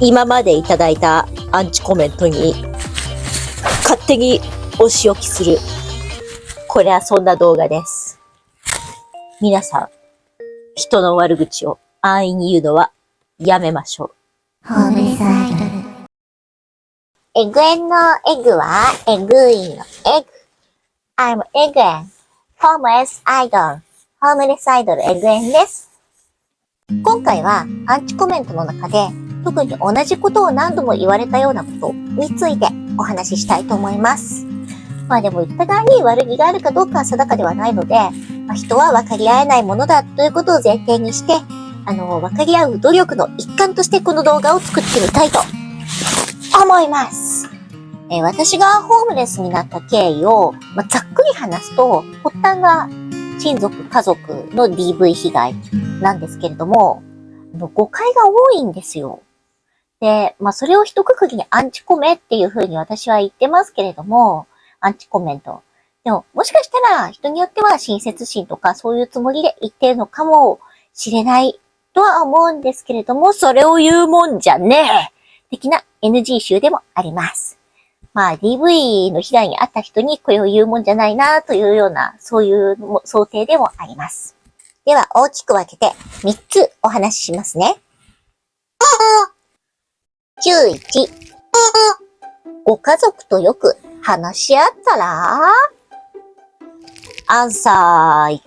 今までいただいたアンチコメントに勝手にお仕置きする。これはそんな動画です。皆さん、人の悪口を安易に言うのはやめましょう。ホームレスアイドル。エグエンのエグはエグイのエグ。I'm エグエン。ホームレスアイドル。ホームレスアイドルエグエンです。今回はアンチコメントの中で特に同じことを何度も言われたようなことについてお話ししたいと思います。まあでも言った側に悪気があるかどうかは定かではないので、人は分かり合えないものだということを前提にして、分かり合う努力の一環としてこの動画を作ってみたいと思います。私がホームレスになった経緯を、ざっくり話すと、発端が親族、家族の DV 被害なんですけれども、誤解が多いんですよ。で、それを一括りにアンチコメっていう風に私は言ってますけれども、アンチコメント。でも、もしかしたら人によっては親切心とかそういうつもりで言ってるのかもしれないとは思うんですけれども、それを言うもんじゃねえ的な NG 集でもあります。DV の被害に遭った人にこれを言うもんじゃないなというような、そういう想定でもあります。では、大きく分けて3つお話ししますね。11、ご家族とよく話し合ったらアンサー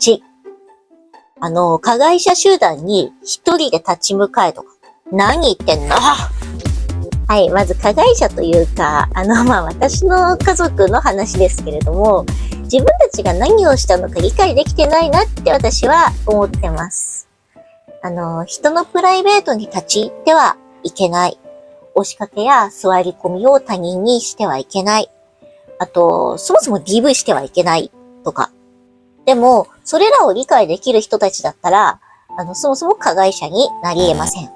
1、加害者集団に一人で立ち向かえとか、何言ってんの？はい、まず加害者というか、私の家族の話ですけれども、自分たちが何をしたのか理解できてないなって私は思ってます。人のプライベートに立ち入ってはいけない。押しかけや座り込みを他人にしてはいけない。あと、そもそも DV してはいけないとか。でも、それらを理解できる人たちだったら、そもそも加害者になり得ません。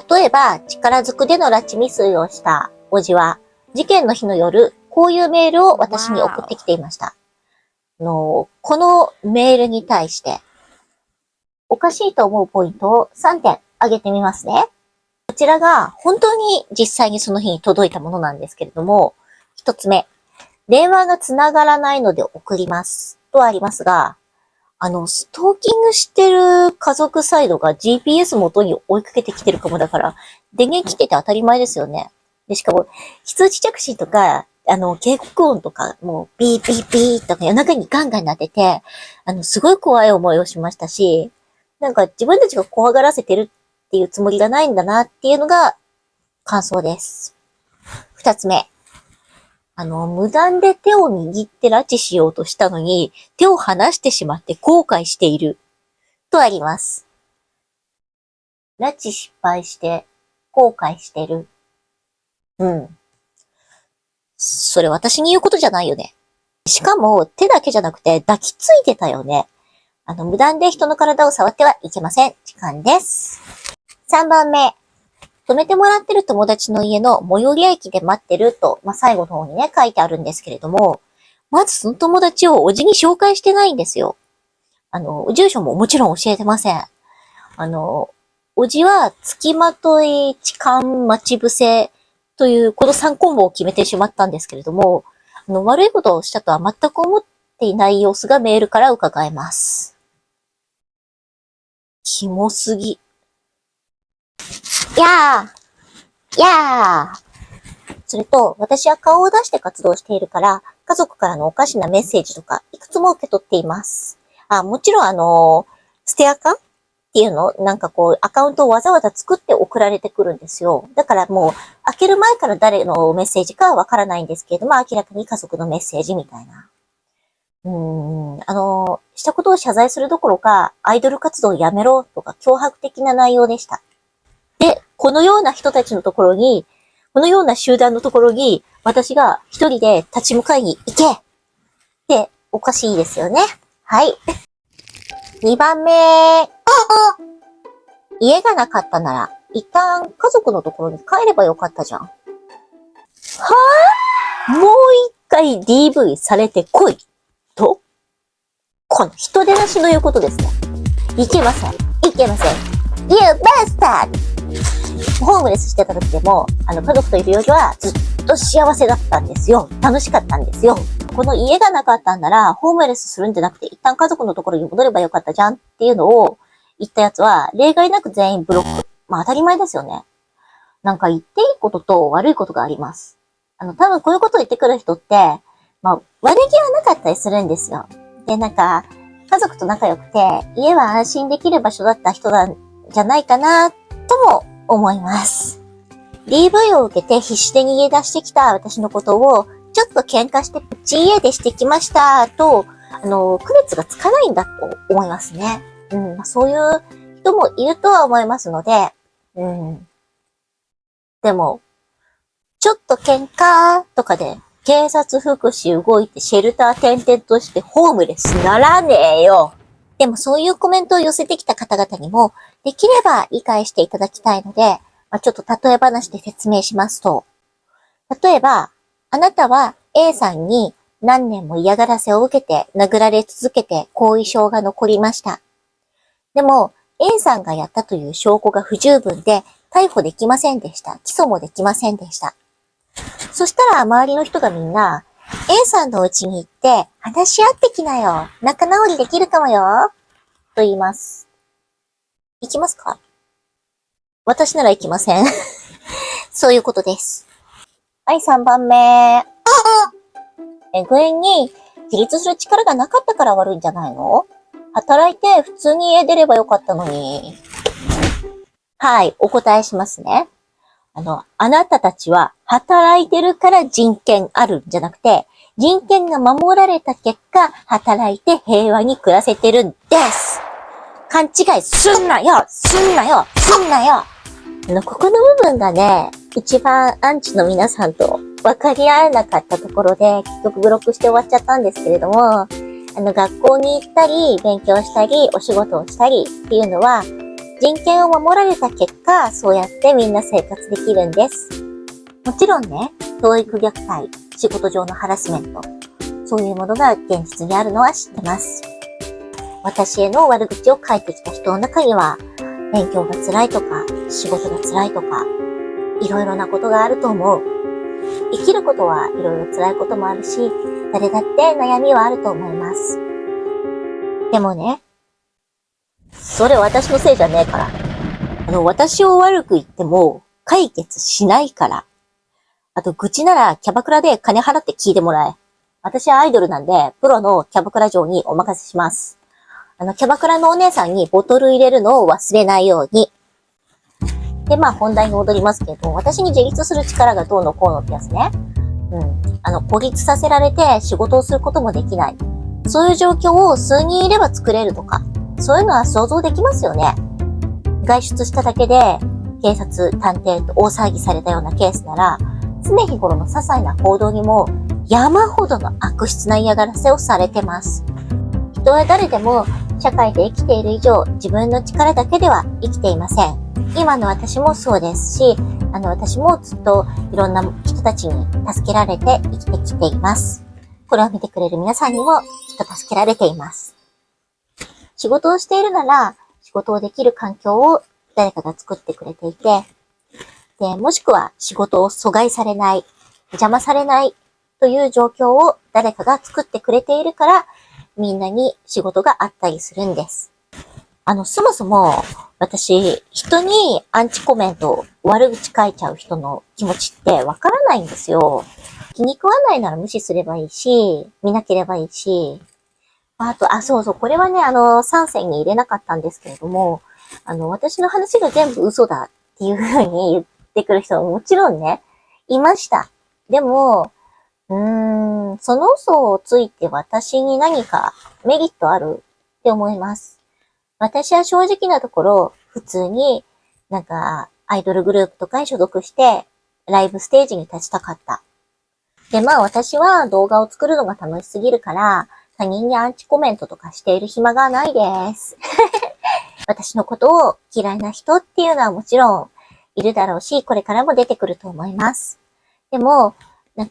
例えば、力ずくでの拉致未遂をしたおじは、事件の日の夜、こういうメールを私に送ってきていました。このメールに対して、おかしいと思うポイントを3点挙げてみますね。こちらが本当に実際にその日に届いたものなんですけれども、1つ目、電話がつながらないので送りますとありますが、ストーキングしてる家族サイドが GPS 元に追いかけてきてるかもだから、電源切ってて当たり前ですよね。で、しかも、非通知着信とか、警告音とか、もう、ビービービーとか夜中にガンガン鳴ってて、すごい怖い思いをしましたし、なんか自分たちが怖がらせてるっていうつもりがないんだなっていうのが感想です。2つ目。無断で手を握って拉致しようとしたのに、手を離してしまって後悔している。とあります。拉致失敗して後悔してる。それ私に言うことじゃないよね。しかも手だけじゃなくて抱きついてたよね。無断で人の体を触ってはいけません。時間です。3番目。泊めてもらってる友達の家の最寄り駅で待ってると、最後の方にね、書いてあるんですけれども、まずその友達をおじに紹介してないんですよ。住所ももちろん教えてません。おじは付きまとい、痴漢、待ち伏せというこの3コンボを決めてしまったんですけれども、悪いことをしたとは全く思っていない様子がメールから伺えます。キモすぎ。やー。それと、私は顔を出して活動しているから、家族からのおかしなメッセージとか、いくつも受け取っています。もちろんステアカっていうのアカウントをわざわざ作って送られてくるんですよ。だからもう、開ける前から誰のメッセージかはわからないんですけれども、明らかに家族のメッセージみたいな。したことを謝罪するどころか、アイドル活動をやめろとか脅迫的な内容でした。で、このような人たちのところに、このような集団のところに、私が一人で立ち向かいに行けっておかしいですよね。はい。2番目。家がなかったなら、一旦家族のところに帰ればよかったじゃん。はぁ？もう一回 DV されてこいと？この人出なしの言うことですね。いけません。いけません。You bastard! ホームレスしてた時でも、家族といるよりはずっと幸せだったんですよ。楽しかったんですよ。この家がなかったんなら、ホームレスするんじゃなくて、一旦家族のところに戻ればよかったじゃんっていうのを言ったやつは、例外なく全員ブロック。まあ当たり前ですよね。なんか言っていいことと悪いことがあります。多分こういうことを言ってくる人って、まあ悪気はなかったりするんですよ。で、なんか、家族と仲良くて、家は安心できる場所だった人なんじゃないかな、とも思います。DV を受けて必死で逃げ出してきた私のことを、ちょっと喧嘩してプチ家出してきましたと、区別がつかないんだと思いますね。そういう人もいるとは思いますので、でも、ちょっと喧嘩とかで警察福祉動いてシェルター転々としてホームレスならねえよ。でもそういうコメントを寄せてきた方々にもできれば理解していただきたいので、ちょっと例え話で説明しますと、例えば、あなたは A さんに何年も嫌がらせを受けて殴られ続けて後遺症が残りました。でも A さんがやったという証拠が不十分で逮捕できませんでした。起訴もできませんでした。そしたら周りの人がみんな A さんの家に行って話し合ってきなよ。仲直りできるかもよ。と言います。行きますか？私なら行きません。そういうことです。はい、3番目。具縁に自立する力がなかったから悪いんじゃないの？働いて普通に家出ればよかったのに。はい、お答えしますね。あなたたちは働いてるから人権あるんじゃなくて、人権が守られた結果、働いて平和に暮らせてるんです。勘違いすんなよすんなよすんなよ。ここの部分がね、一番アンチの皆さんと分かり合えなかったところで、結局ブロックして終わっちゃったんですけれども、学校に行ったり、勉強したり、お仕事をしたりっていうのは、人権を守られた結果、そうやってみんな生活できるんです。もちろんね、教育虐待、仕事上のハラスメント、そういうものが現実にあるのは知ってます。私への悪口を書いてきた人の中には、勉強が辛いとか、仕事が辛いとか、いろいろなことがあると思う。生きることはいろいろ辛いこともあるし、誰だって悩みはあると思います。でもね、それ私のせいじゃねえから。私を悪く言っても解決しないから。あと、愚痴ならキャバクラで金払って聞いてもらえ。私はアイドルなんで、プロのキャバクラ嬢にお任せします。キャバクラのお姉さんにボトル入れるのを忘れないように。で、本題に戻りますけど、私に自立する力がどうのこうのってやつね。孤立させられて仕事をすることもできない。そういう状況を数人いれば作れるとか、そういうのは想像できますよね。外出しただけで、警察、探偵と大騒ぎされたようなケースなら、常日頃の些細な行動にも山ほどの悪質な嫌がらせをされてます。人は誰でも社会で生きている以上、自分の力だけでは生きていません。今の私もそうですし、私もずっといろんな人たちに助けられて生きてきています。これを見てくれる皆さんにもきっと助けられています。仕事をしているなら、仕事をできる環境を誰かが作ってくれていて、で、もしくは仕事を阻害されない、邪魔されないという状況を誰かが作ってくれているから、みんなに仕事があったりするんです。そもそも、私、人にアンチコメント、悪口書いちゃう人の気持ちってわからないんですよ。気に食わないなら無視すればいいし、見なければいいし、あと、そうそう、これはね、3選に入れなかったんですけれども、私の話が全部嘘だっていう風に言ってくる人はもちろんね、いました。でも、その嘘をついて私に何かメリットあるって思います。私は正直なところ、普通にアイドルグループとかに所属して、ライブステージに立ちたかった。で、私は動画を作るのが楽しすぎるから、他人にアンチコメントとかしている暇がないです。私のことを嫌いな人っていうのはもちろんいるだろうし、これからも出てくると思います。でも、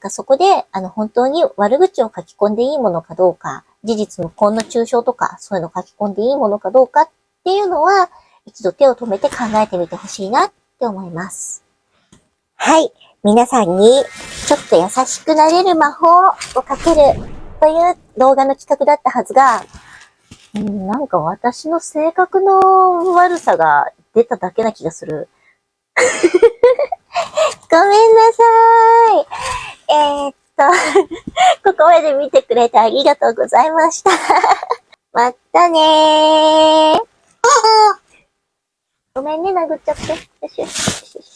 そこで、本当に悪口を書き込んでいいものかどうか、事実無根の中傷とか、そういうのを書き込んでいいものかどうかっていうのは、一度手を止めて考えてみてほしいなっって思います。はい。皆さんにちょっと優しくなれる魔法をかけるという動画の企画だったはずが、なんか私の性格の悪さが出ただけな気がする。ごめんなさい。ここまで見てくれてありがとうございました。またねー。ごめんね、殴っちゃって。よしよしよしよし。